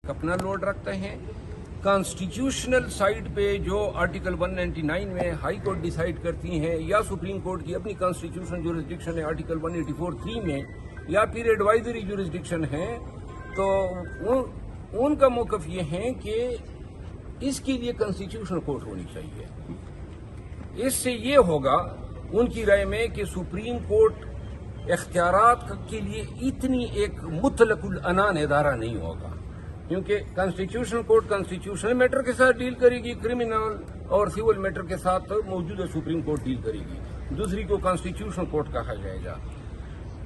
अपना लोड रखते हैं। कॉन्स्टिट्यूशनल साइड पे जो आर्टिकल 199 में हाई कोर्ट डिसाइड करती हैं या सुप्रीम कोर्ट की अपनी कॉन्स्टिट्यूशनल ज्यूरिसडिक्शन है आर्टिकल 184(3) में या फिर एडवाइजरी ज्यूरिसडिक्शन है, तो उनका मौक़िफ़ ये है कि इसके लिए कॉन्स्टिट्यूशनल कोर्ट होनी चाहिए। इससे ये होगा उनकी राय में कि सुप्रीम कोर्ट इख्तियारात के लिए इतनी एक मुतलकुल अनान इदारा नहीं होगा, क्योंकि कॉन्स्टिट्यूशनल कोर्ट कॉन्स्टिट्यूशनल मैटर के साथ डील करेगी, क्रिमिनल और सिविल मैटर के साथ मौजूदा सुप्रीम कोर्ट डील करेगी, दूसरी को कॉन्स्टिट्यूशनल कोर्ट कहा जाएगा।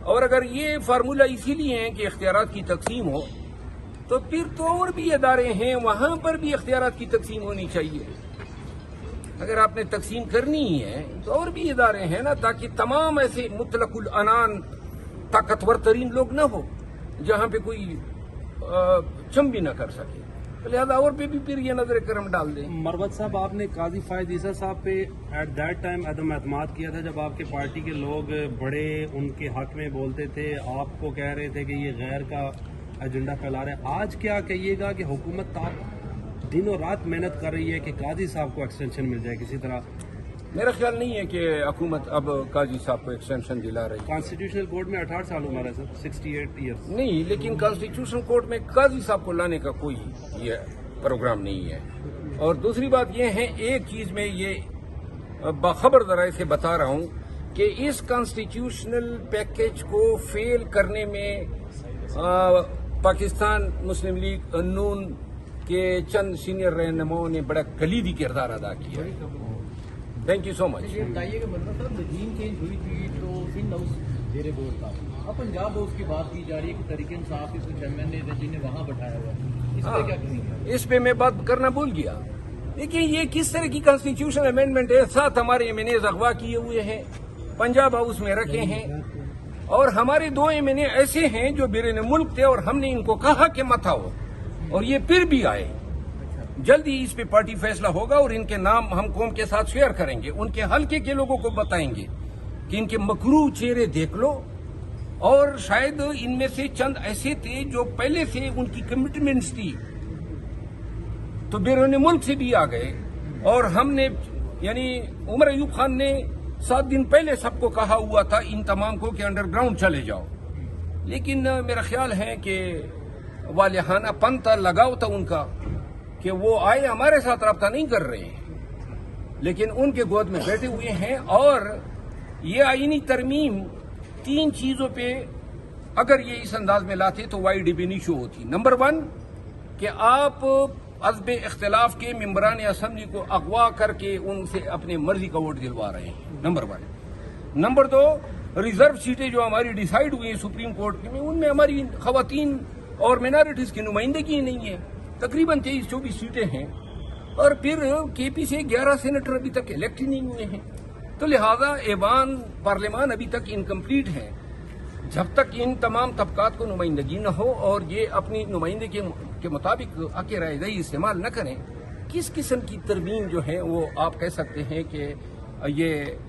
और अगर ये फार्मूला इसीलिए है कि इख्तियारात की तकसीम हो, तो फिर तो और भी इदारे हैं, वहां पर भी इख्तियारात की तकसीम होनी चाहिए। अगर आपने तकसीम करनी ही है तो और भी इदारे हैं ना, ताकि तमाम ऐसे मुतलकुल अनान ताकतवर तरीन लोग न हो जहां पे कोई चम भी न कर सके, तो लिहाजा और पे भी फिर ये नजर करम डाल दें। मरवत साहब, आपने काजी फायद ईसा साहब पे एट दैट टाइम अदम एतमाद किया था जब आपके पार्टी के लोग बड़े उनके हक में बोलते थे, आपको कह रहे थे कि ये गैर का एजेंडा फैला रहे हैं। आज क्या कहिएगा कि हुकूमत दिनों रात मेहनत कर रही है कि काजी साहब को एक्सटेंशन मिल जाए किसी तरह? मेरा ख्याल नहीं है कि हुकूमत अब काजी साहब को एक्सटेंशन दिला रही है। कॉन्स्टिट्यूशनल कोर्ट में 18 साल उम्र है सर, 68 ईयर्स। नहीं, लेकिन कॉन्स्टिट्यूशनल कोर्ट में काजी साहब को लाने का कोई ये प्रोग्राम नहीं है। और दूसरी बात ये है, एक चीज में ये बाखबर जराए से बता रहा हूं कि इस कॉन्स्टिट्यूशनल पैकेज को फेल करने में पाकिस्तान मुस्लिम लीग नून के चंद सीनियर रहनुमाओं ने बड़ा कलीदी किरदार अदा किया है। Thank you so much. ये बताइए कि मतलब साहब रजीम चेंज हुई थी तो सिंध हाउस जेरे बोर्ड था, अब पंजाब हाउस की बात की जा रही है कि तरीके इंसाफ के कुछ एमएनए थे जिन्हें वहां बैठाया हुआ है, इस पे क्या कहेंगे? इस पे मैं बात करना भूल गया। देखिए, ये किस तरह की कॉन्स्टिट्यूशनल अमेंडमेंट है? 7 हमारे एमएनए अगवा किए हुए हैं, पंजाब हाउस में रखे हैं, और हमारे 2 एमएनए ऐसे हैं जो बिरने मुल्क थे और हमने इनको कहा कि मत आओ, और ये फिर भी आए। जल्दी इस पे पार्टी फैसला होगा और इनके नाम हम कौम के साथ शेयर करेंगे, उनके हल्के के लोगों को बताएंगे कि इनके मकरू चेहरे देख लो, और शायद इनमें से चंद ऐसे थे जो पहले से उनकी कमिटमेंट्स थी तो बैरून मुल्क से भी आ गए, और हमने यानी उमर अयूब खान ने 7 दिन पहले सबको कहा हुआ था इन तमाम को कि अंडरग्राउंड चले जाओ, लेकिन मेरा ख्याल है कि वालिहाना पंता लगाव था उनका कि वो आए, हमारे साथ रब्ता नहीं कर रहे हैं, लेकिन उनके गोद में बैठे हुए हैं। और ये आईनी तरमीम 3 चीजों पे अगर ये इस अंदाज में लाते तो वाइड इशू होती। नंबर 1 कि आप अज़्ब इख्तिलाफ के मेंबरान असम्बली को अगवा करके उनसे अपने मर्जी का वोट दिलवा रहे हैं, नंबर 1। नंबर 2, रिजर्व सीटें जो हमारी डिसाइड हुई हैं सुप्रीम कोर्ट में, उनमें हमारी खवातीन और माइनॉरिटीज की नुमाइंदगी नहीं है, तकरीबन 23-24 सीटें हैं, और फिर केपी से 11 सेनेटर अभी तक इलेक्ट ही नहीं हुए हैं। तो लिहाजा ऐवान पार्लियामान अभी तक इनकम्प्लीट है। जब तक इन तमाम तबकात को नुमाइंदगी न हो और ये अपनी नुमाइंदगी के मुताबिक आके राय दही इस्तेमाल न करें, किस किस्म की तरमीम जो है वो आप कह सकते हैं कि ये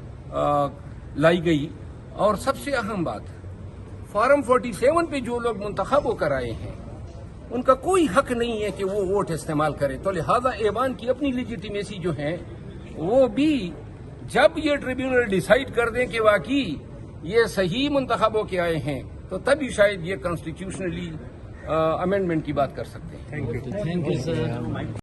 लाई गई। और सबसे अहम बात, फॉर्म 47 पे जो लोग मुंतखब होकर आए हैं उनका कोई हक नहीं है कि वो वोट इस्तेमाल करे। तो लिहाजा ऐवान की अपनी लेजिटिमेसी जो है वो भी जब ये ट्रिब्यूनल डिसाइड कर दें कि वाकई ये सही मुंतखब होकर आए हैं, तो तभी शायद ये कॉन्स्टिट्यूशनली अमेंडमेंट की बात कर सकते हैं। Thank you sir.